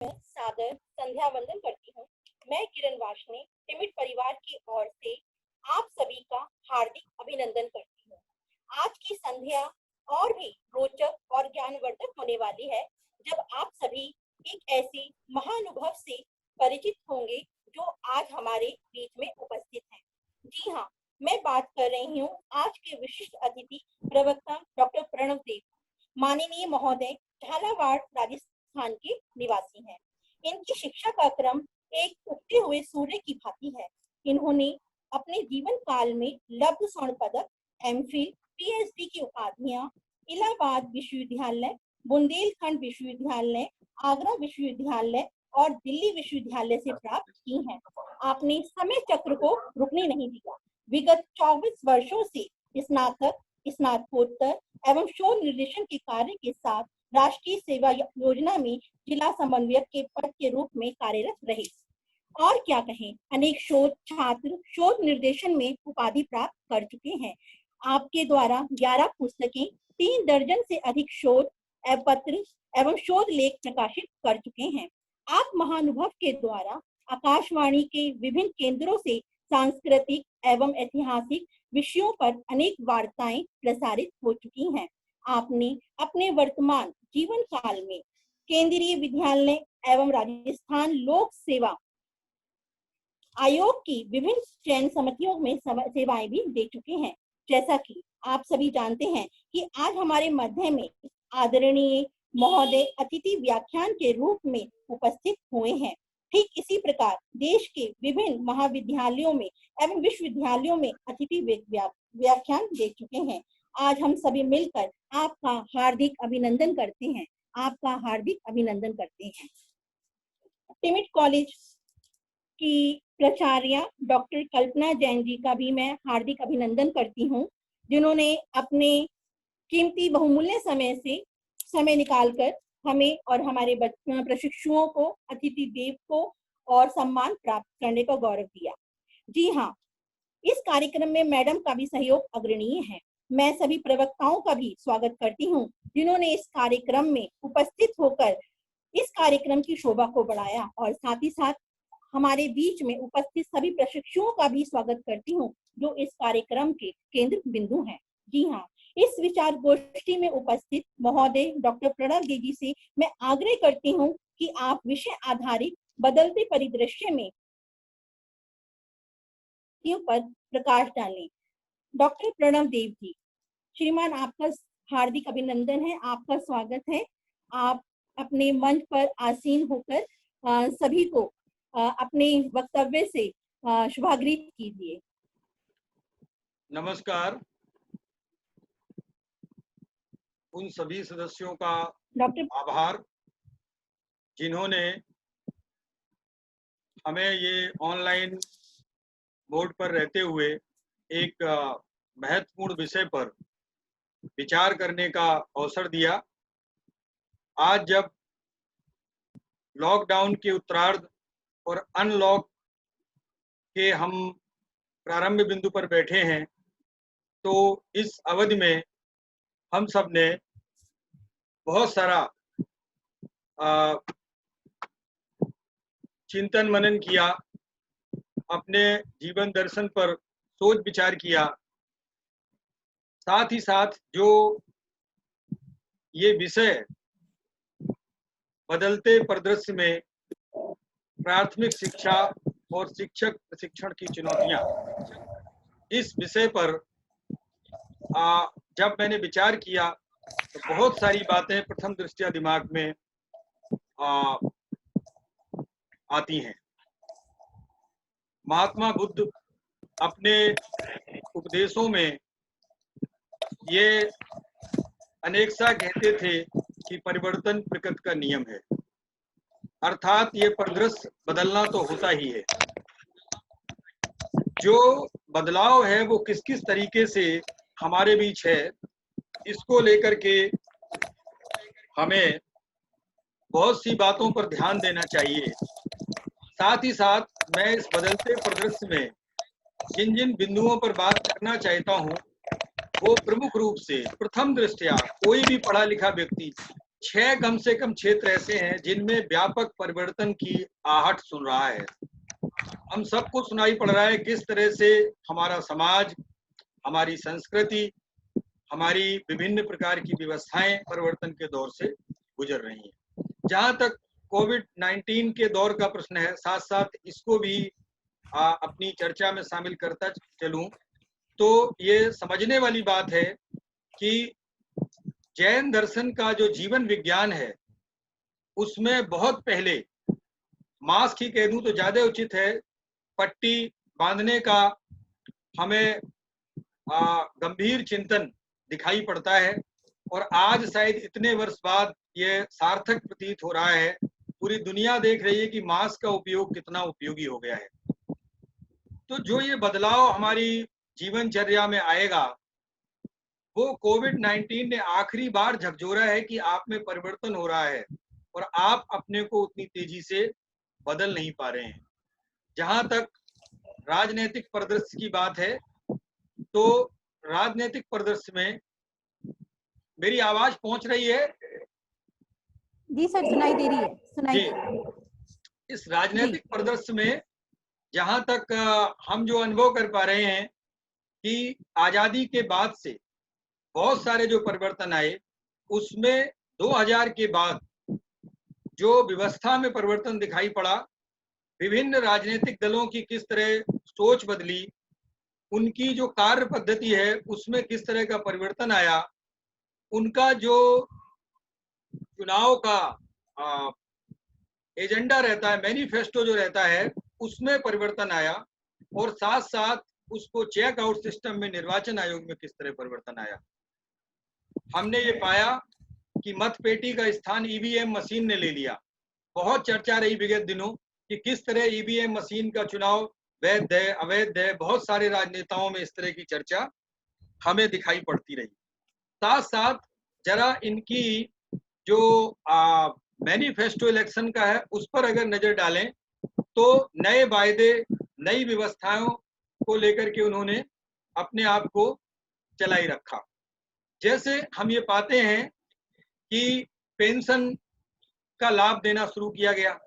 मैं सादर संध्या वंदन करती हूँ। मैं किरण वाशनी टिमिट परिवार की ओर से आप सभी का हार्दिक अभिनंदन करती हूँ। आज की संध्या और भी रोचक और ज्ञानवर्धक होने वाली है, जब आप सभी एक ऐसी महानुभव से परिचित होंगे जो आज हमारे बीच में उपस्थित हैं। जी हाँ, मैं बात कर रही हूँ आज के विशिष्ट अतिथि प्रवक्ता डॉक्टर प्रणव देव। माननीय महोदय झालावाड़ राजस्थान के निवासी हैं। इनकी शिक्षा का क्रम एक उगते हुए सूर्य की भांति है। इन्होंने अपने जीवन काल में लब्ध स्वर्ण पदक, एमफिल, पीएचडी की उपाधियां इलाहाबाद विश्वविद्यालय, बुंदेलखंड विश्वविद्यालय, आगरा विश्वविद्यालय और दिल्ली विश्वविद्यालय से प्राप्त की हैं। आपने समय चक्र को रुकने नहीं दिया। विगत 24 वर्षों से स्नातक, स्नातकोत्तर एवं शोध निर्देशन के कार्य के साथ राष्ट्रीय सेवा योजना में जिला समन्वयक के पद के रूप में कार्यरत रहे। और क्या कहें, अनेक शोध छात्र शोध निर्देशन में उपाधि प्राप्त कर चुके हैं। आपके द्वारा 11 पुस्तकें, 3 दर्जन से अधिक शोध पत्र एवं शोध लेख प्रकाशित कर चुके हैं। आप महानुभव के द्वारा आकाशवाणी के विभिन्न केंद्रों से सांस्कृतिक एवं ऐतिहासिक विषयों पर अनेक वार्ताएं प्रसारित हो चुकी हैं। आपने अपने वर्तमान जीवन काल में केंद्रीय विद्यालय एवं राजस्थान लोक सेवा आयोग की विभिन्न चयन समितियों में सेवाएं भी दे चुके हैं। जैसा कि आप सभी जानते हैं कि आज हमारे मध्य में आदरणीय महोदय अतिथि व्याख्यान के रूप में उपस्थित हुए हैं। ठीक इसी प्रकार देश के विभिन्न महाविद्यालयों में एवं विश्वविद्यालयों में अतिथि व्याख्यान दे चुके हैं। आज हम सभी मिलकर आपका हार्दिक अभिनंदन करते हैं। आपका हार्दिक अभिनंदन करते हैं। टिमिट कॉलेज की प्राचार्य डॉक्टर कल्पना जैन जी का भी मैं हार्दिक अभिनंदन करती हूँ, जिन्होंने अपने कीमती बहुमूल्य समय निकालकर हमें और हमारे प्रशिक्षुओं को, अतिथि देव को और सम्मान प्राप्त करने का गौरव दिया। जी हाँ, इस कार्यक्रम में मैडम का भी सहयोग अग्रणीय है। मैं सभी प्रवक्ताओं का भी स्वागत करती हूँ, जिन्होंने इस कार्यक्रम में उपस्थित होकर इस कार्यक्रम की शोभा को बढ़ाया, और साथ ही साथ हमारे बीच में उपस्थित सभी प्रशिक्षुओं का भी स्वागत करती हूँ, जो इस कार्यक्रम के केंद्र बिंदु हैं। जी हाँ, इस विचार गोष्ठी में उपस्थित महोदय डॉक्टर प्रणव देव जी से मैं आग्रह करती हूँ कि आप विषय आधारित बदलते परिदृश्य में पर प्रकाश डालें। डॉक्टर प्रणव देव जी, श्रीमान, आपका हार्दिक अभिनंदन है, आपका स्वागत है। आप अपने मंच पर आसीन होकर सभी को अपने वक्तव्य से शुभागृत कीजिए। नमस्कार। उन सभी सदस्यों का आभार जिन्होंने हमें ये ऑनलाइन मोड पर रहते हुए एक महत्वपूर्ण विषय पर विचार करने का अवसर दिया। आज जब लॉकडाउन के उत्तरार्ध और अनलॉक के हम प्रारंभ बिंदु पर बैठे हैं, तो इस अवधि में हम सब ने बहुत सारा चिंतन मनन किया, अपने जीवन दर्शन पर सोच विचार किया। साथ ही साथ जो ये विषय बदलते परिदृश्य में प्राथमिक शिक्षा और शिक्षक प्रशिक्षण की चुनौतियां, इस विषय पर जब मैंने विचार किया तो बहुत सारी बातें प्रथम दृष्टया दिमाग में आती हैं। महात्मा बुद्ध अपने उपदेशों में ये अनेकसा कहते थे कि परिवर्तन प्रकृति का नियम है, अर्थात ये परिदृश्य बदलना तो होता ही है। जो बदलाव है वो किस किस तरीके से हमारे बीच है, इसको लेकर के हमें बहुत सी बातों पर ध्यान देना चाहिए। साथ ही साथ मैं इस बदलते परिदृश्य में जिन जिन बिंदुओं पर बात करना चाहता हूँ, वो प्रमुख रूप से प्रथम दृष्टया कोई भी पढ़ा लिखा व्यक्ति कम से कम क्षेत्र ऐसे हैं जिनमें व्यापक परिवर्तन की आहट सुन रहा है। हम सबको सुनाई पड़ रहा है किस तरह से हमारा समाज, हमारी संस्कृति, हमारी विभिन्न प्रकार की व्यवस्थाएं परिवर्तन के दौर से गुजर रही हैं। जहां तक कोविड-19 के दौर का प्रश्न है, साथ साथ इसको भी अपनी चर्चा में शामिल करता चलूं तो ये समझने वाली बात है कि जैन दर्शन का जो जीवन विज्ञान है उसमें बहुत पहले, मास्क ही कह दूं तो ज्यादा उचित है, पट्टी बांधने का हमें गंभीर चिंतन दिखाई पड़ता है और आज शायद इतने वर्ष बाद ये सार्थक प्रतीत हो रहा है। पूरी दुनिया देख रही है कि मास्क का उपयोग कितना उपयोगी हो गया है। तो जो ये बदलाव हमारी जीवनचर्या में आएगा वो कोविड-19 ने आखिरी बार झकझोरा है कि आप में परिवर्तन हो रहा है और आप अपने को उतनी तेजी से बदल नहीं पा रहे हैं। जहां तक राजनीतिक परिदृश्य की बात है तो राजनीतिक परिदृश्य में मेरी आवाज पहुंच रही है? जी सर, सुनाई दे रही है, सुनाई जी। दे रही है। इस राजनीतिक परिदृश्य में जहां तक हम जो अनुभव कर पा रहे हैं कि आजादी के बाद से बहुत सारे जो परिवर्तन आए उसमें 2000 के बाद जो व्यवस्था में परिवर्तन दिखाई पड़ा, विभिन्न राजनीतिक दलों की किस तरह सोच बदली, उनकी जो कार्य पद्धति है उसमें किस तरह का परिवर्तन आया, उनका जो चुनाव का एजेंडा रहता है, मैनिफेस्टो जो रहता है उसमें परिवर्तन आया और साथ साथ उसको चेक आउट सिस्टम में निर्वाचन आयोग में किस तरह परिवर्तन आया। हमने ये पाया कि मतपेटी का स्थान ईवीएम मशीन ने ले लिया। बहुत चर्चा रही विगत दिनों कि किस तरह ईवीएम मशीन का चुनाव वैध है, अवैध है। बहुत सारे राजनेताओं में इस तरह की चर्चा हमें दिखाई पड़ती रही। साथ साथ जरा इनकी जो मैनिफेस्टो इलेक्शन का है उस पर अगर नजर डालें तो नए वायदे, नई व्यवस्थाओं को लेकर के उन्होंने अपने आप को चलाई रखा। जैसे हम ये पाते हैं कि पेंशन का लाभ देना शुरू किया गया,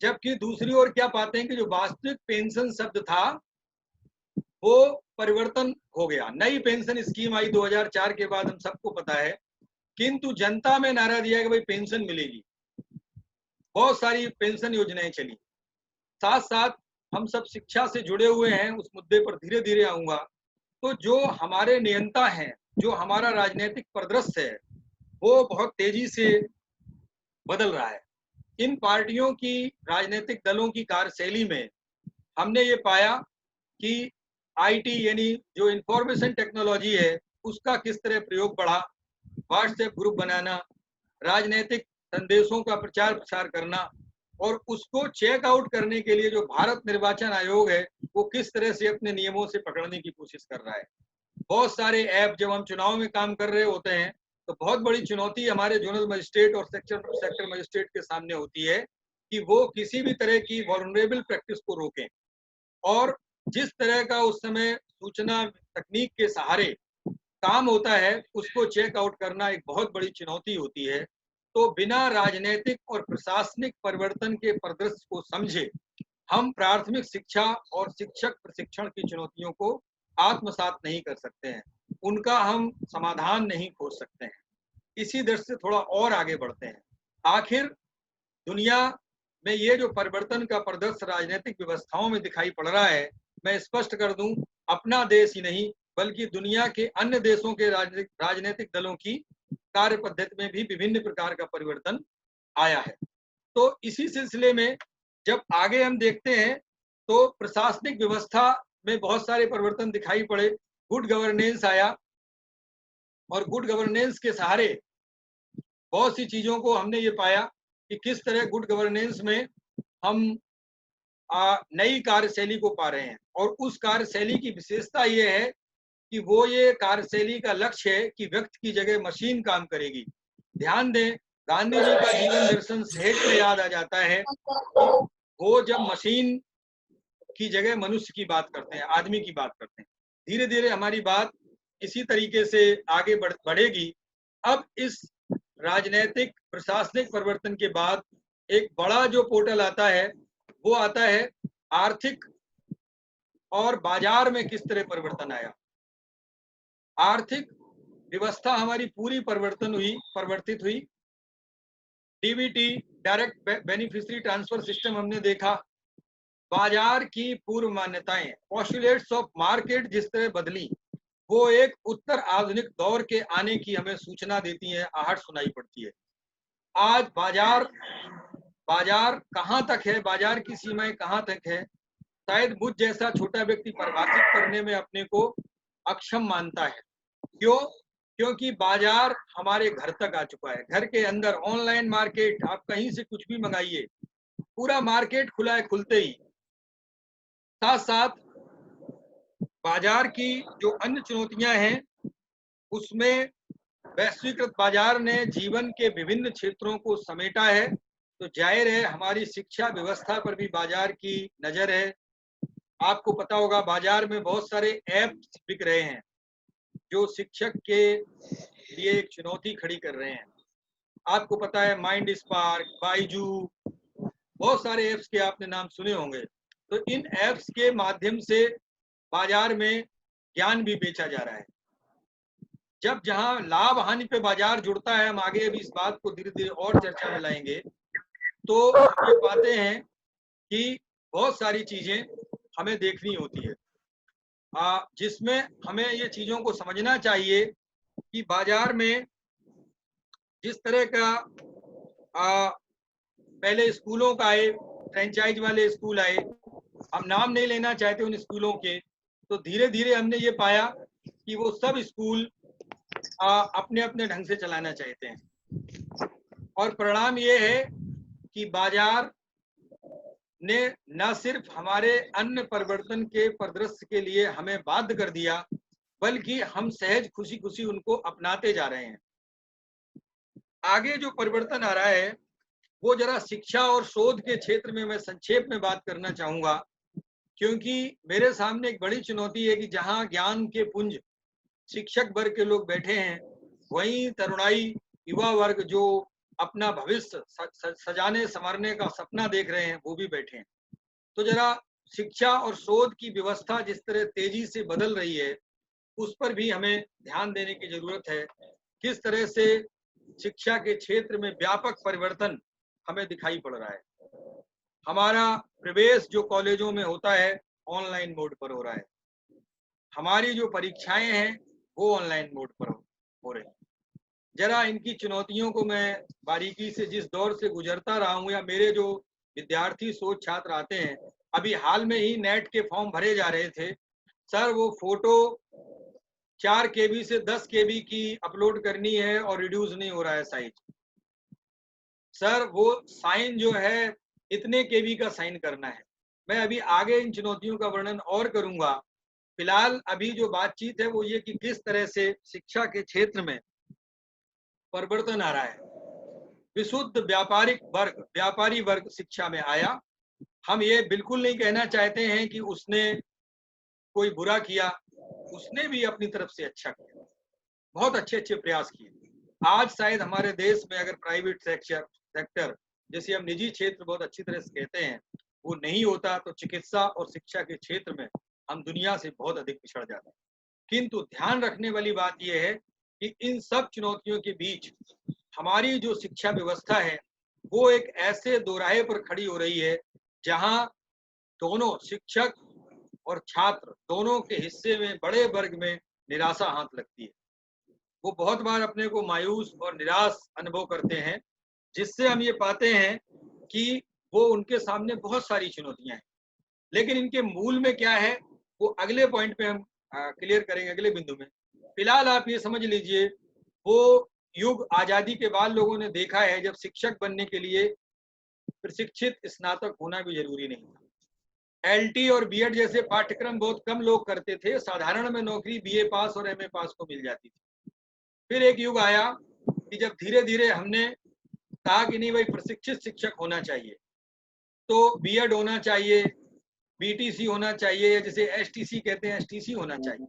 जबकि दूसरी ओर क्या पाते हैं कि जो वास्तविक पेंशन शब्द था वो परिवर्तन हो गया। नई पेंशन स्कीम आई 2004 के बाद, हम सबको पता है, किंतु जनता में नारा दिया कि भाई पेंशन मिलेगी। बहुत सारी पेंशन योजनाएं चली। साथ साथ हम सब शिक्षा से जुड़े हुए हैं, उस मुद्दे पर धीरे धीरे आऊंगा। तो जो हमारे नियंता हैं, जो हमारा राजनीतिक परिदृश्य है वो बहुत तेजी से बदल रहा है। इन पार्टियों की, राजनीतिक दलों की कार्यशैली में हमने ये पाया कि आईटी यानी जो इंफॉर्मेशन टेक्नोलॉजी है उसका किस तरह प्रयोग बढ़ा। व्हाट्सएप ग्रुप बनाना, राजनीतिक संदेशों का प्रचार प्रसार करना और उसको चेक आउट करने के लिए जो भारत निर्वाचन आयोग है वो किस तरह से अपने नियमों से पकड़ने की कोशिश कर रहा है। बहुत सारे ऐप, जब हम चुनाव में काम कर रहे होते हैं तो बहुत बड़ी चुनौती हमारे जोनल मजिस्ट्रेट और सेक्टर मजिस्ट्रेट के सामने होती है कि वो किसी भी तरह की वल्नरेबल प्रैक्टिस को रोकें। और जिस तरह का उस समय सूचना तकनीक के सहारे काम होता है उसको चेक आउट करना एक बहुत बड़ी चुनौती होती है। तो बिना राजनीतिक और प्रशासनिक परिवर्तन के परिदृश्य को समझे हम प्राथमिक शिक्षा और शिक्षक प्रशिक्षण की चुनौतियों को आत्मसात नहीं कर सकते हैं, उनका हम समाधान नहीं खोज सकते हैं। इसी दृष्टि से थोड़ा और आगे बढ़ते हैं। आखिर दुनिया में ये जो परिवर्तन का परिदृश्य राजनीतिक व्यवस्थाओं में दिखाई पड़ रहा है, मैं स्पष्ट कर दूं, अपना देश ही नहीं बल्कि दुनिया के अन्य देशों के राजनीतिक दलों की कार्य पद्धति में भी विभिन्न प्रकार का परिवर्तन आया है। तो इसी सिलसिले में जब आगे हम देखते हैं तो प्रशासनिक व्यवस्था में बहुत सारे परिवर्तन दिखाई पड़े। गुड गवर्नेंस आया और गुड गवर्नेंस के सहारे बहुत सी चीजों को हमने ये पाया कि किस तरह गुड गवर्नेंस में हम नई कार्यशैली को पा रहे हैं। और उस कार्यशैली की विशेषता ये है कि वो ये कार्यशैली का लक्ष्य है कि व्यक्ति की जगह मशीन काम करेगी। ध्यान दें, गांधी जी का जीवन दर्शन सहज में याद आ जाता है। वो जब मशीन की जगह मनुष्य की बात करते हैं, आदमी की बात करते हैं। धीरे धीरे हमारी बात इसी तरीके से आगे बढ़ेगी। अब इस राजनीतिक प्रशासनिक परिवर्तन के बाद एक बड़ा जो पोर्टल आता है वो आता है आर्थिक और बाजार में किस तरह परिवर्तन आया। आर्थिक व्यवस्था हमारी पूरी परिवर्तित हुई। DBT, direct beneficiary transfer system हमने देखा। बाजार की पूर्व मान्यताएं, पोस्टुलेट्स ऑफ मार्केट जिस तरह बदली, वो एक उत्तर आधुनिक दौर के आने की हमें सूचना देती है, आहट सुनाई पड़ती है। आज बाजार कहां तक है, बाजार की सीमाएं कहां तक है, शायद मुझ जैसा छोटा व्यक्ति परिभाषित करने में अपने को अक्षम मानता है। क्यों? क्योंकि बाजार हमारे घर तक आ चुका है। घर के अंदर ऑनलाइन मार्केट, आप कहीं से कुछ भी मंगाइए, पूरा मार्केट खुला है। खुलते ही साथ साथ बाजार की जो अन्य चुनौतियां हैं, उसमें वैश्वीकृत बाजार ने जीवन के विभिन्न क्षेत्रों को समेटा है। तो जाहिर है हमारी शिक्षा व्यवस्था पर भी बाजार की नजर है। आपको पता होगा बाजार में बहुत सारे ऐप्स बिक रहे हैं जो शिक्षक के लिए एक चुनौती खड़ी कर रहे हैं। आपको पता है माइंड स्पार्क, बाइजू, बहुत सारे ऐप्स के आपने नाम सुने होंगे। तो इन ऐप्स के माध्यम से बाजार में ज्ञान भी बेचा जा रहा है। जब जहां लाभ हानि पे बाजार जुड़ता है, हम आगे अभी इस बात को धीरे धीरे और चर्चा में लाएंगे, तो हम ये पाते हैं कि बहुत सारी चीजें हमें देखनी होती है, जिसमें हमें ये चीजों को समझना चाहिए कि बाजार में जिस तरह का पहले स्कूलों का आए, फ्रेंचाइज वाले स्कूल आए, हम नाम नहीं लेना चाहते उन स्कूलों के, तो धीरे धीरे हमने ये पाया कि वो सब स्कूल अपने अपने ढंग से चलाना चाहते हैं। और परिणाम ये है कि बाजार ने न सिर्फ हमारे अन्य परिवर्तन के परिदृश्य के लिए हमें बाध्य कर दिया, बल्कि हम सहज खुशी खुशी उनको अपनाते जा रहे हैं। आगे जो परिवर्तन आ रहा है वो जरा शिक्षा और शोध के क्षेत्र में मैं संक्षेप में बात करना चाहूंगा, क्योंकि मेरे सामने एक बड़ी चुनौती है कि जहां ज्ञान के पुंज शिक्षक वर्ग के लोग बैठे हैं, वहीं तरुणाई युवा वर्ग जो अपना भविष्य सजाने संवारने का सपना देख रहे हैं, वो भी बैठे हैं। तो जरा शिक्षा और शोध की व्यवस्था जिस तरह तेजी से बदल रही है, उस पर भी हमें ध्यान देने की जरूरत है। किस तरह से शिक्षा के क्षेत्र में व्यापक परिवर्तन हमें दिखाई पड़ रहा है। हमारा प्रवेश जो कॉलेजों में होता है ऑनलाइन मोड पर हो रहा है, हमारी जो परीक्षाएं हैं वो ऑनलाइन मोड पर हो रही हैं। जरा इनकी चुनौतियों को मैं बारीकी से जिस दौर से गुजरता रहा हूँ, या मेरे जो विद्यार्थी शोध छात्र आते हैं, अभी हाल में ही नेट के फॉर्म भरे जा रहे थे, सर वो फोटो 4 KB से 10 KB की अपलोड करनी है और रिड्यूस नहीं हो रहा है साइज। सर वो साइन जो है इतने KB का साइन करना है। मैं अभी आगे इन चुनौतियों का वर्णन और करूंगा। फिलहाल अभी जो बातचीत है वो ये कि किस तरह से शिक्षा के क्षेत्र में परिवर्तन आ रहा है। विशुद्ध व्यापारी वर्ग शिक्षा में आया। हम ये बिल्कुल नहीं कहना चाहते हैं कि उसने कोई बुरा किया, उसने भी अपनी तरफ से अच्छा किया, बहुत अच्छे अच्छे प्रयास किए। आज शायद हमारे देश में अगर प्राइवेट सेक्टर जैसे हम निजी क्षेत्र बहुत अच्छी तरह से कहते हैं, वो नहीं होता तो चिकित्सा और शिक्षा के क्षेत्र में हम दुनिया से बहुत अधिक पिछड़ जाते हैं। किंतु ध्यान रखने वाली बात यह है कि इन सब चुनौतियों के बीच हमारी जो शिक्षा व्यवस्था है वो एक ऐसे दोराहे पर खड़ी हो रही है जहां दोनों शिक्षक और छात्र दोनों के हिस्से में बड़े वर्ग में निराशा हाथ लगती है। वो बहुत बार अपने को मायूस और निराश अनुभव करते हैं, जिससे हम ये पाते हैं कि वो उनके सामने बहुत सारी चुनौतियां हैं, लेकिन इनके मूल में क्या है वो अगले पॉइंट पे हम क्लियर करेंगे, अगले बिंदु में। फिलहाल आप ये समझ लीजिए वो युग आजादी के बाद लोगों ने देखा है जब शिक्षक बनने के लिए प्रशिक्षित स्नातक होना भी जरूरी नहीं था। LT और BEd जैसे पाठ्यक्रम बहुत कम लोग करते थे, साधारण में नौकरी BA पास और MA पास को मिल जाती थी। फिर एक युग आया कि जब धीरे धीरे हमने कहा कि नहीं भाई प्रशिक्षित शिक्षक होना चाहिए, तो BEd होना चाहिए, BTC होना चाहिए, या जिसे STC कहते हैं STC होना चाहिए।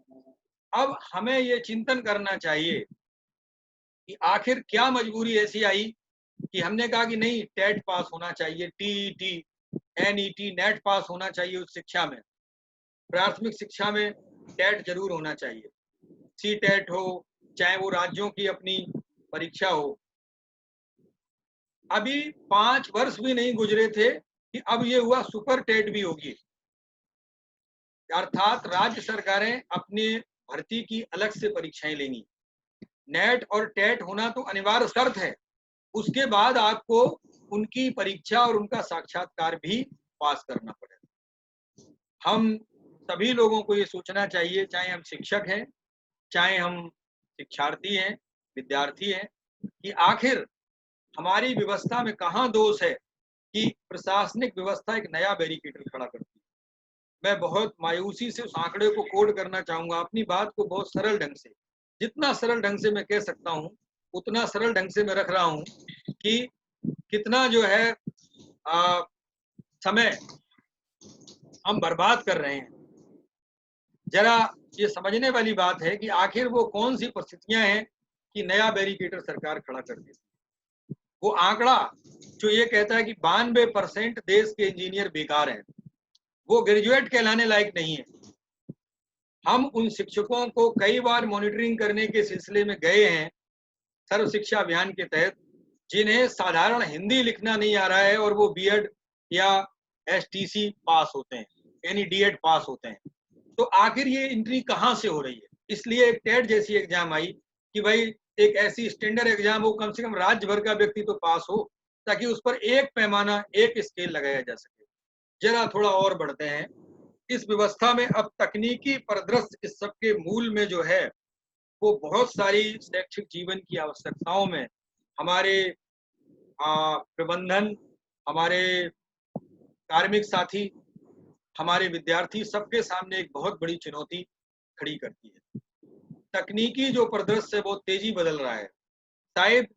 अब हमें ये चिंतन करना चाहिए कि आखिर क्या मजबूरी ऐसी आई कि हमने कहा कि नहीं, टेट पास होना चाहिए, टीईटी, एनईटी, नेट पास होना चाहिए उस शिक्षा में, प्राथमिक शिक्षा में टेट जरूर होना चाहिए, सी टेट हो, चाहे वो राज्यों की अपनी परीक्षा हो। अभी 5 वर्ष भी नहीं गुजरे थे कि अब ये हुआ सुपर टेट भी होगी, अर्थात राज्य सरकारें अपनी भर्ती की अलग से परीक्षाएं लेंगी। नेट और टेट होना तो अनिवार्य शर्त है, उसके बाद आपको उनकी परीक्षा और उनका साक्षात्कार भी पास करना पड़ेगा। हम सभी लोगों को ये सोचना चाहिए, चाहे हम शिक्षक हैं, चाहे हम शिक्षार्थी हैं, विद्यार्थी हैं, कि आखिर हमारी व्यवस्था में कहाँ दोष है कि प्रशासनिक व्यवस्था एक नया बैरिकेटर खड़ा करती है। मैं बहुत मायूसी से उस आंकड़े को कोड करना चाहूंगा, अपनी बात को बहुत सरल ढंग से, जितना सरल ढंग से मैं कह सकता हूं उतना सरल ढंग से मैं रख रहा हूं कि कितना जो है समय हम बर्बाद कर रहे हैं। जरा ये समझने वाली बात है कि आखिर वो कौन सी परिस्थितियां हैं कि नया बैरिकेटर सरकार खड़ा कर देती है। वो आंकड़ा जो ये कहता है कि 92% देश के इंजीनियर बेकार हैं, वो ग्रेजुएट कहलाने लायक नहीं है। हम उन शिक्षकों को कई बार मॉनिटरिंग करने के सिलसिले में गए हैं सर्व शिक्षा अभियान के तहत, जिन्हें साधारण हिंदी लिखना नहीं आ रहा है और वो बीएड या एसटीसी पास होते हैं, यानी डीएड पास होते हैं। तो आखिर ये एंट्री कहाँ से हो रही है? इसलिए एक टेट जैसी एग्जाम आई कि भाई एक ऐसी स्टैंडर्ड एग्जाम हो, कम से कम राज्य भर का व्यक्ति तो पास हो, ताकि उस पर एक पैमाना, एक स्केल लगाया जा सके। जरा थोड़ा और बढ़ते हैं। इस व्यवस्था में अब तकनीकी परिदृश्य इस सबके मूल में जो है वो बहुत सारी शैक्षिक जीवन की आवश्यकताओं में हमारे प्रबंधन, हमारे कार्मिक साथी, हमारे विद्यार्थी सबके सामने एक बहुत बड़ी चुनौती खड़ी करती है। तकनीकी जो परिदृश्य है बहुत तेजी बदल रहा है। शायद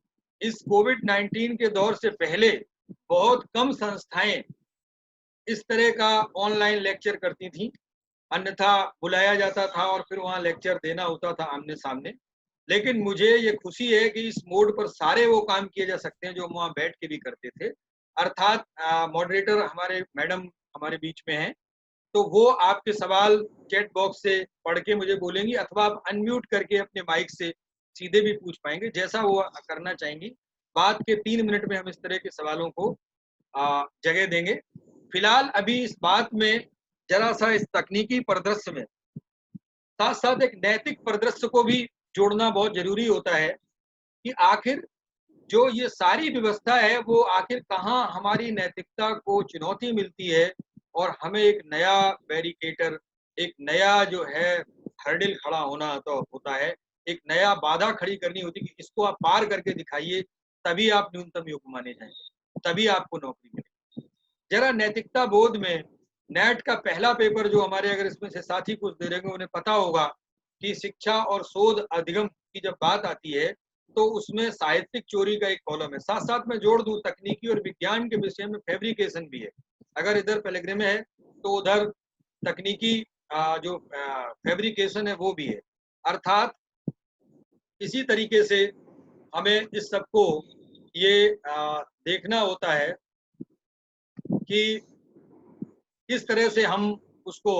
इस कोविड-19 के दौर से पहले बहुत कम संस्थाएं इस तरह का ऑनलाइन लेक्चर करती थी, अन्यथा बुलाया जाता था और फिर वहां लेक्चर देना होता था आमने सामने। लेकिन मुझे ये खुशी है कि इस मोड पर सारे वो काम किए जा सकते हैं जो वहां बैठ के भी करते थे। अर्थात मॉडरेटर हमारे मैडम हमारे बीच में हैं, तो वो आपके सवाल चैट बॉक्स से पढ़ के मुझे बोलेंगी, अथवा आप अनम्यूट करके अपने माइक से सीधे भी पूछ पाएंगे, जैसा वो करना चाहेंगी। बात के 3 मिनट में हम इस तरह के सवालों को जगह देंगे। फिलहाल अभी इस बात में जरा सा इस तकनीकी परिदृश्य में साथ साथ एक नैतिक परिदृश्य को भी जोड़ना बहुत जरूरी होता है कि आखिर जो ये सारी व्यवस्था है वो आखिर कहाँ हमारी नैतिकता को चुनौती मिलती है और हमें एक नया बैरिकेटर, एक नया जो है हर्डिल खड़ा होना तो होता है, एक नया बाधा खड़ी करनी होती है कि इसको आप पार करके दिखाइए, तभी आप न्यूनतम योग्य माने जाएंगे, तभी आपको नौकरी मिलेगी। जरा नैतिकता बोध में नेट का पहला पेपर जो हमारे, अगर इसमें से साथी कुछ दे रहेंगे उन्हें पता होगा कि शिक्षा और शोध अधिगम की जब बात आती है तो उसमें साहित्यिक चोरी का एक कॉलम है। साथ साथ मैं जोड़ दूं तकनीकी और विज्ञान के विषय में फैब्रिकेशन भी है। अगर इधर पेलेग्रिम है तो उधर तकनीकी जो फैब्रिकेशन है वो भी है। अर्थात इसी तरीके से हमें इस सबको ये देखना होता है कि किस तरह से हम उसको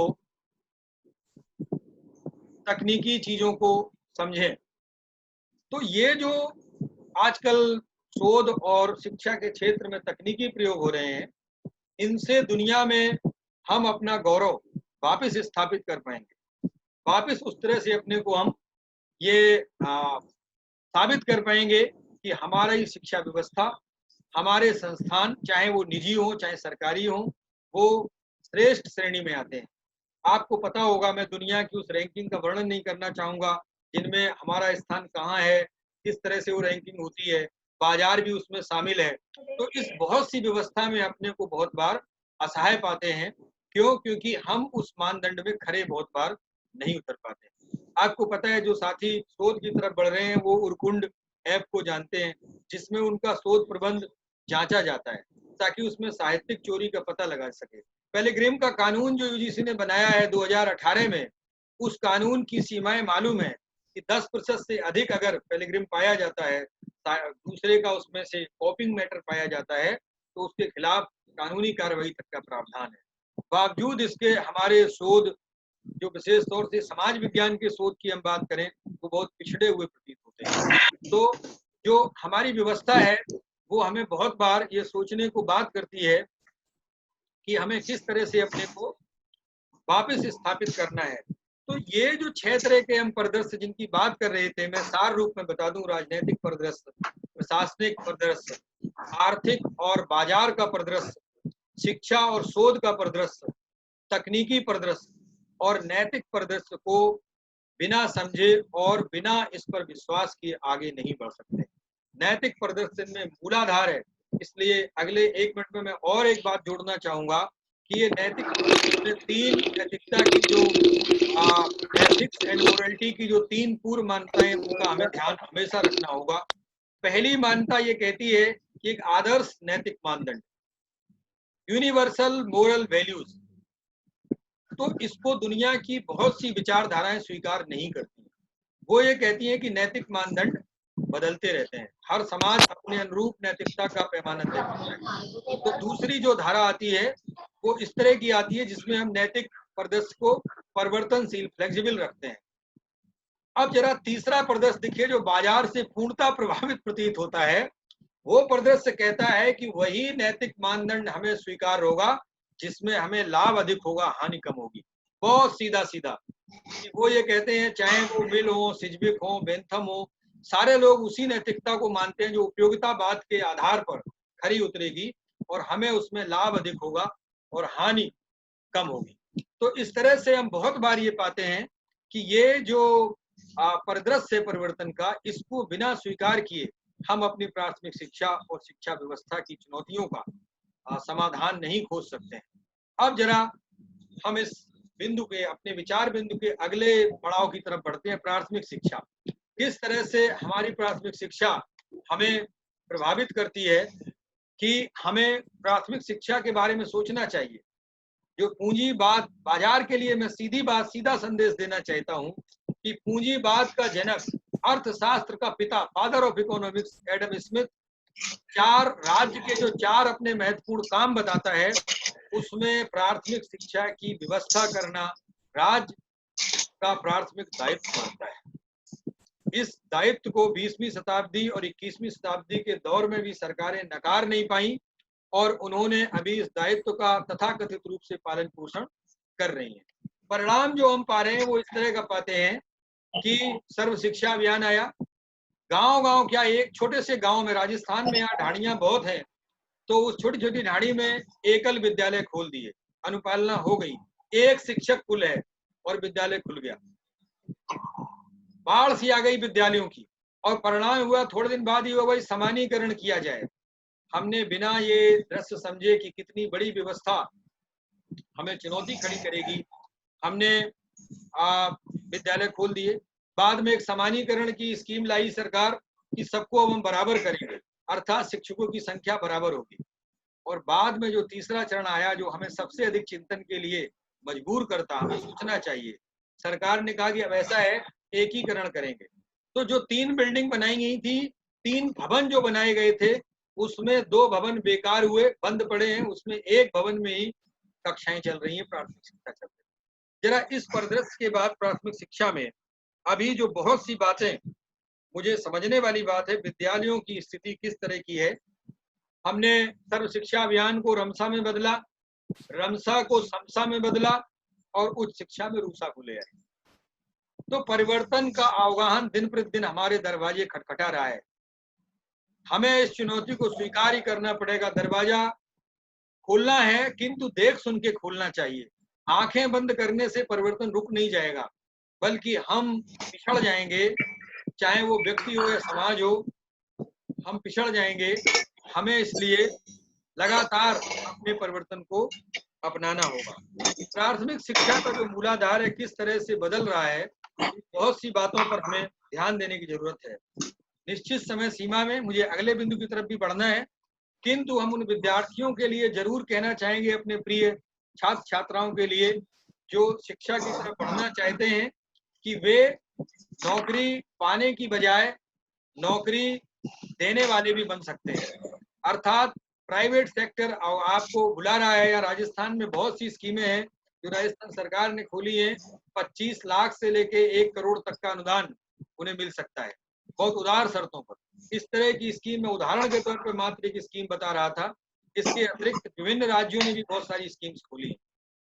तकनीकी चीजों को समझें। तो ये जो आजकल शोध और शिक्षा के क्षेत्र में तकनीकी प्रयोग हो रहे हैं, इनसे दुनिया में हम अपना गौरव वापस स्थापित कर पाएंगे, वापस उस तरह से अपने को हम ये साबित कर पाएंगे कि हमारी शिक्षा व्यवस्था, हमारे संस्थान, चाहे वो निजी हो चाहे सरकारी हो, वो श्रेष्ठ श्रेणी में आते हैं। आपको पता होगा, मैं दुनिया की उस रैंकिंग का वर्णन नहीं करना चाहूंगा जिनमें हमारा स्थान कहाँ है, किस तरह से वो रैंकिंग होती है, बाजार भी उसमें शामिल है। तो इस बहुत सी व्यवस्था में अपने को बहुत बार असहाय पाते हैं। क्यों? क्योंकि हम उस मानदंड में खरे बहुत बार नहीं उतर पाते। आपको पता है जो साथी शोध की तरफ बढ़ रहे हैं वो उर्कुंड ऐप को जानते हैं, जिसमें उनका शोध प्रबंध जांचा जाता है ताकि उसमें साहित्यिक चोरी का पता लगा सके। पेलेग्रिम का कानून जो यूजीसी ने बनाया है 2018 में, उस कानून की सीमाएं मालूम है कि 10% से अधिक अगर पेलिग्रिम पाया जाता है, दूसरे का उसमें से कॉपिंग मैटर पाया जाता है, तो उसके खिलाफ कानूनी कार्रवाई तक का प्रावधान है। बावजूद इसके हमारे शोध, जो विशेष तौर से समाज विज्ञान के शोध की हम बात करें, वो बहुत पिछड़े हुए प्रतीत होते हैं। तो जो हमारी व्यवस्था है वो हमें बहुत बार ये सोचने को बात करती है कि हमें किस तरह से अपने को वापस स्थापित करना है। तो ये जो 6 तरह के हम परिदृश्य जिनकी बात कर रहे थे, मैं सार रूप में बता दूं: राजनीतिक परिदृश्य, प्रशासनिक परिदृश्य, आर्थिक और बाजार का परिदृश्य, शिक्षा और शोध का परिदृश्य, तकनीकी परिदृश्य और नैतिक परिदृश्य को बिना समझे और बिना इस पर विश्वास किए आगे नहीं बढ़ सकते। नैतिक परिदृश्य में मूलाधार है, इसलिए अगले 1 मिनट में मैं और एक बात जोड़ना चाहूंगा कि ये नैतिक परिदृश्य में 3 नैतिकता की जो एथिक्स एंड मोरलिटी की जो 3 पूर्व मान्यताएं, उनका हमें ध्यान हमेशा रखना होगा। पहली मान्यता ये कहती है कि एक आदर्श नैतिक मानदंड, यूनिवर्सल मोरल वैल्यूज, तो इसको दुनिया की बहुत सी विचारधाराएं स्वीकार नहीं करती। वो ये कहती है कि नैतिक मानदंड बदलते रहते हैं, हर समाज अपने अनुरूप नैतिकता का पैमाना तय करता है। तो दूसरी जो धारा आती है वो इस तरह की आती है जिसमें हम नैतिक परिदृश्य को परिवर्तनशील, फ्लेक्सिबल रखते हैं। अब जरा तीसरा परिदृश्य देखिए जो बाजार से पूर्णतः प्रभावित प्रतीत होता है। वो परिदृश्य कहता है कि वही नैतिक मानदंड हमें स्वीकार होगा जिसमें हमें लाभ अधिक होगा, हानि कम होगी। बहुत सीधा सीधा वो ये कहते हैं, चाहे वो मिल हो, सिजविक हो, बेंथम हो, सारे लोग उसी नैतिकता को मानते हैं जो उपयोगितावाद के आधार पर खरी उतरेगी और हमें उसमें लाभ अधिक होगा और हानि कम होगी। तो इस तरह से हम बहुत बार ये पाते हैं कि ये जो परिदृश्य है परिवर्तन का, इसको बिना स्वीकार किए हम अपनी प्राथमिक शिक्षा और शिक्षा व्यवस्था की चुनौतियों का समाधान नहीं खोज सकते हैं। अब जरा हम इस बिंदु के, अपने विचार बिंदु के अगले पड़ाव की तरफ बढ़ते हैं। प्राथमिक शिक्षा, किस तरह से हमारी प्राथमिक शिक्षा हमें प्रभावित करती है कि हमें प्राथमिक शिक्षा के बारे में सोचना चाहिए। जो पूंजीवाद, बाजार के लिए मैं सीधा संदेश देना चाहता हूं कि पूंजीवाद का जनक, अर्थशास्त्र का पिता, father of economics Adam Smith, 4 राज्य के जो 4 अपने महत्वपूर्ण काम बताता है, उसमें प्राथमिक शिक्षा की व्यवस्था करना राज्य का प्राथमिक दायित्व मानता है। इस दायित्व को 20वीं शताब्दी और 21वीं शताब्दी के दौर में भी सरकारें नकार नहीं पाई और उन्होंने अभी इस दायित्व का तथाकथित रूप से पालन पोषण कर रही हैं। परिणाम जो हम पा रहे हैं वो इस तरह का पाते हैं कि सर्व शिक्षा अभियान आया, गांव-गांव, क्या एक छोटे से गांव में, राजस्थान में यहाँ ढाणियां बहुत हैं, तो उस छोटी छोटी ढाणी में एकल विद्यालय खोल दिए, अनुपालना हो गई, एक शिक्षक कुल है और विद्यालय खुल गया। बाढ़ सी आ गई विद्यालयों की और परिणाम हुआ थोड़े दिन बाद ही हुआ भाई समानीकरण किया जाए। हमने बिना ये दृश्य समझे कि कितनी बड़ी व्यवस्था हमें चुनौती खड़ी करेगी, हमने विद्यालय खोल दिए। बाद में एक समानीकरण की स्कीम लाई सरकार कि सबको हम बराबर करेंगे, अर्थात शिक्षकों की संख्या बराबर होगी। और बाद में जो तीसरा चरण आया जो हमें सबसे अधिक चिंतन के लिए मजबूर करता, हमें सोचना चाहिए, सरकार ने कहा कि अब ऐसा है एकीकरण करेंगे। तो जो 3 बिल्डिंग बनाई गई थी, 3 भवन जो बनाए गए थे, उसमें 2 भवन बेकार हुए, बंद पड़े हैं, उसमें एक भवन में ही कक्षाएं चल रही हैं, प्राथमिक शिक्षा चल रही है। जरा इस परिदृश्य के बाद प्राथमिक शिक्षा में अभी जो बहुत सी बातें मुझे समझने वाली बात है, विद्यालयों की स्थिति किस तरह की है। हमने सर्व शिक्षा अभियान को रमसा में बदला, रमसा को समसा में बदला और उच्च शिक्षा में रूसा को ले आए। तो परिवर्तन का आह्वान दिन प्रतिदिन हमारे दरवाजे खटखटा रहा है। हमें इस चुनौती को स्वीकार ही करना पड़ेगा। दरवाजा खोलना है किंतु देख सुन के खोलना चाहिए। आंखें बंद करने से परिवर्तन रुक नहीं जाएगा, बल्कि हम पिछड़ जाएंगे, चाहे वो व्यक्ति हो या समाज हो, हम पिछड़ जाएंगे। हमें इसलिए लगातार अपने परिवर्तन को अपनाना होगा। प्राथमिक शिक्षा का जो मूलाधार है किस तरह से बदल रहा है, बहुत सी बातों पर हमें ध्यान देने की जरूरत है। निश्चित समय सीमा में मुझे अगले बिंदु की तरफ भी बढ़ना है, किंतु हम उन विद्यार्थियों के लिए जरूर कहना चाहेंगे, अपने प्रिय छात्र छात्राओं के लिए जो शिक्षा की तरफ बढ़ना चाहते हैं, कि वे नौकरी पाने की बजाय नौकरी देने वाले भी बन सकते हैं। अर्थात प्राइवेट सेक्टर आपको बुला रहा है, या राजस्थान में बहुत सी स्कीमें हैं जो राजस्थान सरकार ने खोली है। 25 लाख से लेके 1 करोड़ तक का अनुदान उन्हें मिल सकता है, बहुत उदार शर्तों पर। इस तरह की स्कीम में उदाहरण के तौर पर मात्र एक स्कीम बता रहा था। इसके अतिरिक्त विभिन्न राज्यों ने भी बहुत सारी स्कीम्स खोली हैं।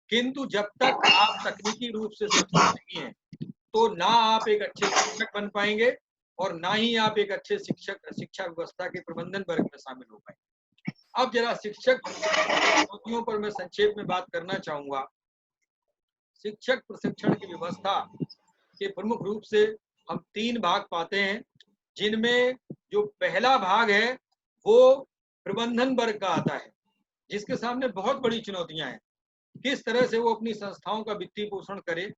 किंतु जब तक आप तकनीकी रूप से सक्षम नहीं है, तो ना आप एक अच्छे शिक्षक बन पाएंगे और ना ही आप एक अच्छे शिक्षा व्यवस्था के प्रबंधन वर्ग में शामिल हो पाएंगे। अब जरा शिक्षक चुनौतियों पर मैं संक्षेप में बात करना चाहूंगा। शिक्षक प्रशिक्षण की व्यवस्था के प्रमुख रूप से हम 3 भाग पाते हैं, जिनमें जो पहला भाग है वो प्रबंधन वर्ग का आता है, जिसके सामने बहुत बड़ी चुनौतियां हैं। किस तरह से वो अपनी संस्थाओं का वित्तीय पोषण करे,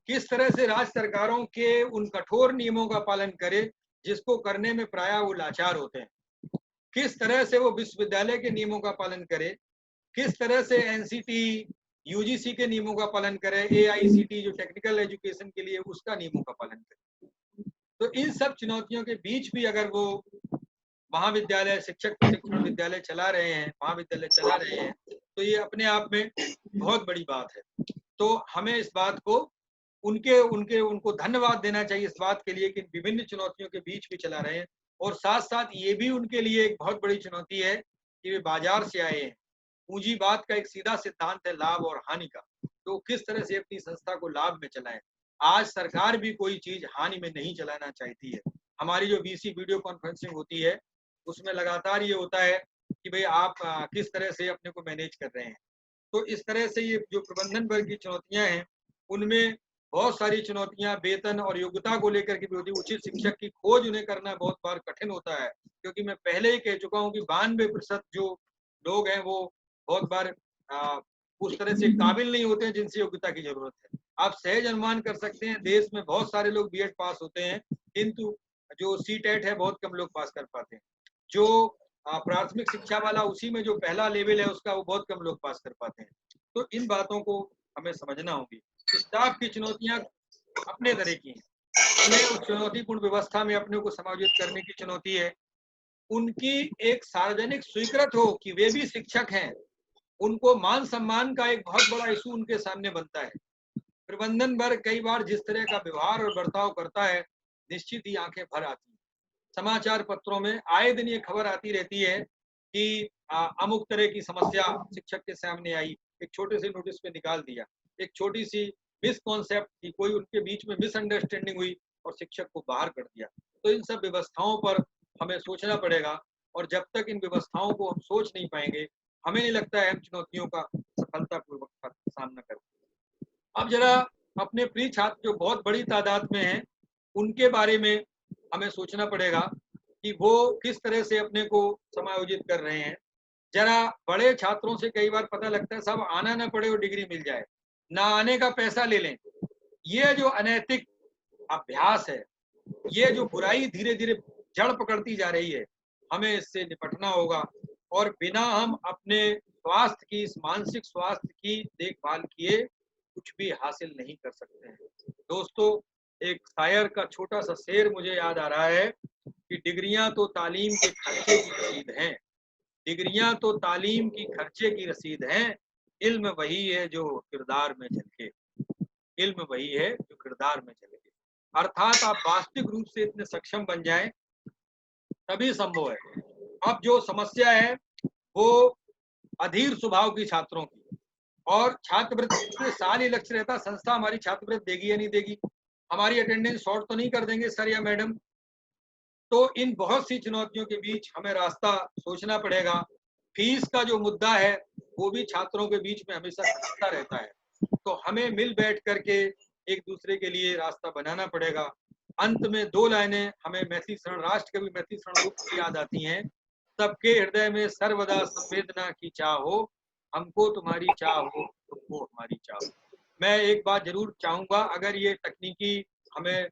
किस तरह से राज्य सरकारों के उन कठोर नियमों का पालन करे जिसको करने में प्रायः वो लाचार होते हैं, किस तरह से वो विश्वविद्यालय के नियमों का पालन करे, किस तरह से एनसीटी यूजीसी के नियमों का पालन करे, एआईसीटी जो टेक्निकल एजुकेशन के लिए उसका नियमों का पालन करे। तो इन सब चुनौतियों के बीच भी अगर वो महाविद्यालय, शिक्षक प्रशिक्षण विद्यालय चला रहे हैं, महाविद्यालय चला रहे हैं, तो ये अपने आप में बहुत बड़ी बात है। तो हमें इस बात को उनको धन्यवाद देना चाहिए इस बात के लिए कि विभिन्न चुनौतियों के बीच भी चला रहे हैं। और साथ साथ ये भी उनके लिए एक बहुत बड़ी चुनौती है कि वे बाजार से आए हैं। पूंजीवाद का एक सीधा सिद्धांत है लाभ और हानि का, तो किस तरह से अपनी संस्था को लाभ में चलाएं। आज सरकार भी कोई चीज हानि में नहीं चलाना चाहती है। हमारी जो वीसी वीडियो कॉन्फ्रेंसिंग होती है उसमें लगातार ये होता है कि भाई आप किस तरह से अपने को मैनेज कर रहे हैं। तो इस तरह से ये जो प्रबंधन वर्ग की चुनौतियां हैं उनमें बहुत सारी चुनौतियां वेतन और योग्यता को लेकर के भी होती है। उचित शिक्षक की खोज उन्हें करना बहुत बार कठिन होता है, क्योंकि मैं पहले ही कह चुका हूं कि 92% जो लोग हैं वो बहुत बार उस तरह से काबिल नहीं होते हैं जिनसे योग्यता की जरूरत है। आप सहज अनुमान कर सकते हैं देश में बहुत सारे लोग बीएड पास होते हैं, किंतु जो सीटेट है बहुत कम लोग पास कर पाते हैं। जो प्राथमिक शिक्षा वाला उसी में जो पहला लेवल है उसका वो बहुत कम लोग पास कर पाते हैं। तो इन बातों को हमें समझना होगी। स्टाफ की चुनौतियां अपने तरह की हैं। उन्हें उस चुनौतीपूर्ण व्यवस्था में अपने को समायोजित करने की चुनौती है। उनकी एक सार्वजनिक स्वीकृत हो कि वे भी शिक्षक हैं, उनको मान सम्मान का एक बहुत बड़ा इशू उनके सामने बनता है। प्रबंधन वर्ग कई बार जिस तरह का व्यवहार और बर्ताव करता है, निश्चित ही आंखें भर आती हैं। समाचार पत्रों में आए दिन ये खबर आती रहती है कि अमुक तरह की समस्या शिक्षक के सामने आई, एक छोटे से नोटिस पे निकाल दिया, एक छोटी सी मिसकॉन्सेप्ट की, कोई उनके बीच में मिसअंडरस्टैंडिंग हुई और शिक्षक को बाहर कर दिया। तो इन सब व्यवस्थाओं पर हमें सोचना पड़ेगा, और जब तक इन व्यवस्थाओं को हम सोच नहीं पाएंगे, हमें नहीं लगता है हम चुनौतियों का सफलतापूर्वक सामना कर पाएंगे। अब जरा अपने प्रिय छात्र जो बहुत बड़ी तादाद में हैं, उनके बारे में हमें सोचना पड़ेगा कि वो किस तरह से अपने को समायोजित कर रहे हैं। जरा बड़े छात्रों से कई बार पता लगता है साहब आना ना पड़े और डिग्री मिल जाए, ना आने का पैसा ले लें। ये जो अनैतिक अभ्यास है, ये जो बुराई धीरे धीरे जड़ पकड़ती जा रही है, हमें इससे निपटना होगा। और बिना हम अपने स्वास्थ्य की, इस मानसिक स्वास्थ्य की देखभाल किए कुछ भी हासिल नहीं कर सकते हैं। दोस्तों, एक शायर का छोटा सा शेर मुझे याद आ रहा है कि डिग्रियां तो तालीम के खर्चे की रसीद हैं, डिग्रियां तो तालीम की खर्चे की रसीद हैं, इल्म वही है जो किरदार में झलके, इल्म वही है जो किरदार में झलके। अर्थात आप वास्तविक रूप से इतने सक्षम बन जाएं तभी संभव है। अब जो समस्या है वो अधीर स्वभाव की छात्रों की, और छात्रवृत्ति साल ही लक्ष्य रहता संस्था हमारी छात्रवृत्ति देगी या नहीं देगी, हमारी अटेंडेंस शॉर्ट तो नहीं कर देंगे सर या मैडम। तो इन बहुत सी चुनौतियों के बीच हमें रास्ता सोचना पड़ेगा। फीस का जो मुद्दा है वो भी छात्रों के बीच में हमेशा खटकता रहता है, तो हमें मिल बैठ करके एक दूसरे के लिए रास्ता बनाना पड़ेगा। अंत में 2 लाइनें हमें मैथिली शरण, राष्ट्र कवि मैथिली शरण गुप्त की याद आती हैं। सबके हृदय में सर्वदा संवेदना की चाह हो, हमको तुम्हारी चाह हो, तुमको हमारी चाह हो। मैं एक बात जरूर चाहूंगा, अगर ये तकनीकी हमें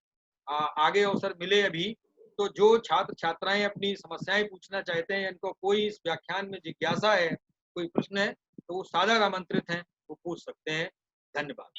आगे अवसर मिले अभी, तो जो छात्र छात्राएं अपनी समस्याएं पूछना चाहते हैं, इनको कोई इस व्याख्यान में जिज्ञासा है, कोई प्रश्न है, तो वो सादर आमंत्रित हैं, वो पूछ सकते हैं। धन्यवाद।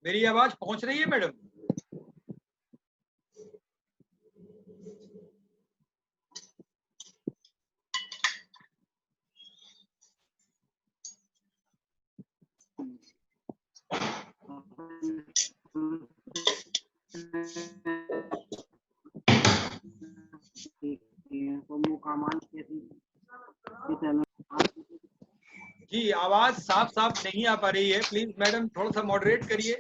मेरी आवाज पहुंच रही है मैडम? जी, आवाज साफ साफ नहीं आ पा रही है, प्लीज मैडम थोड़ा सा मॉडरेट करिए।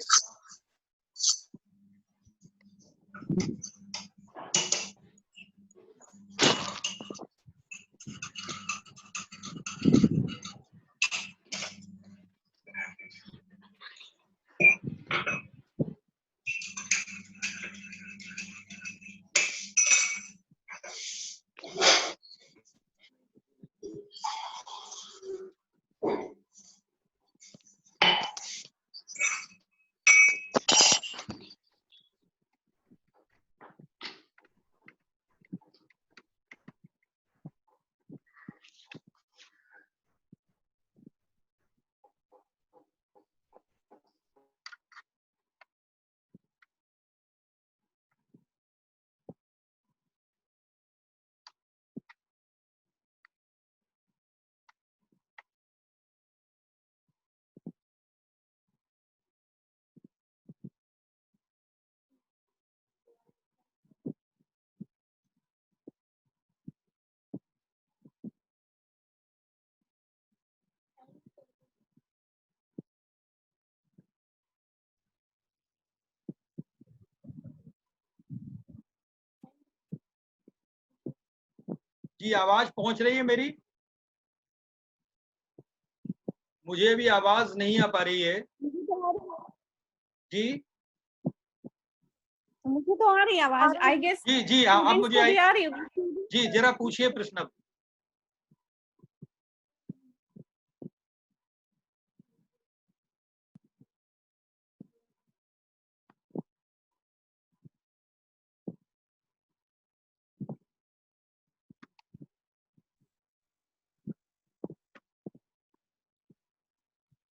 जी, आवाज पहुंच रही है मेरी? मुझे भी आवाज नहीं आ पा रही है जी। मुझे तो आ रही है आवाज, आई गेस जी जी हाँ, अब मुझे आई। आ रही होगी। जी, जरा पूछिए प्रश्न।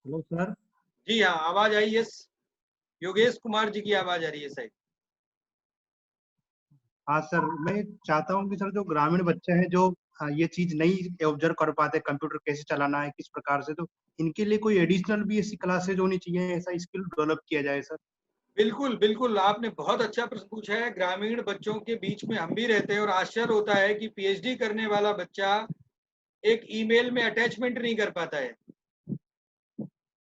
Hello sir. जी हाँ, आवाज आई। यस, योगेश कुमार जी की आवाज आ रही है सही। हाँ सर, मैं चाहता हूँ कि सर जो ग्रामीण बच्चे हैं जो ये चीज नहीं ऑब्जर्व कर पाते, कंप्यूटर कैसे चलाना है किस प्रकार से, तो इनके लिए कोई एडिशनल भी ऐसी क्लासेज होनी चाहिए, ऐसा स्किल डेवलप किया जाए सर। बिल्कुल बिल्कुल, आपने बहुत अच्छा प्रश्न पूछा है। ग्रामीण बच्चों के बीच में हम भी रहते हैं और आश्चर्य होता है कि पीएचडी करने वाला बच्चा एक ईमेल में अटैचमेंट नहीं कर पाता है,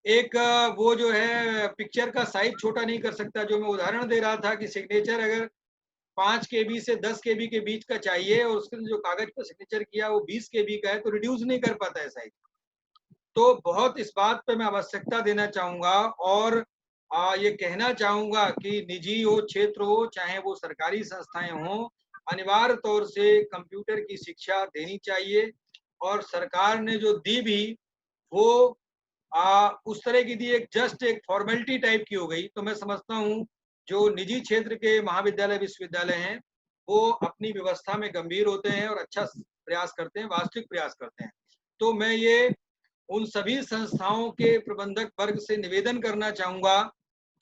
एक वो जो है पिक्चर का साइज छोटा नहीं कर सकता। जो मैं उदाहरण दे रहा था कि सिग्नेचर अगर 5 KB से 10 KB के बीच का चाहिए और उसके जो कागज पर सिग्नेचर किया वो 20 KB का है, तो रिड्यूस नहीं कर पाता है साइज। तो बहुत इस बात पे मैं आवश्यकता देना चाहूंगा और ये कहना चाहूंगा कि निजी हो, क्षेत्र हो, चाहे वो सरकारी संस्थाएं हों, अनिवार्य तौर से कंप्यूटर की शिक्षा देनी चाहिए। और सरकार ने जो दी भी वो उस तरह की दी, एक जस्ट एक फॉर्मेलिटी टाइप की हो गई। तो मैं समझता हूँ जो निजी क्षेत्र के महाविद्यालय विश्वविद्यालय हैं वो अपनी व्यवस्था में गंभीर होते हैं और अच्छा प्रयास करते हैं, वास्तविक प्रयास करते हैं। तो मैं ये उन सभी संस्थाओं के प्रबंधक वर्ग से निवेदन करना चाहूंगा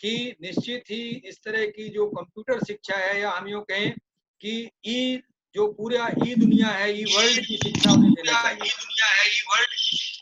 कि निश्चित ही इस तरह की जो कंप्यूटर शिक्षा है, या हम यूं कहें कि जो पूरा ई दुनिया है, ई वर्ल्ड की शिक्षा उन्हें देना चाहिए।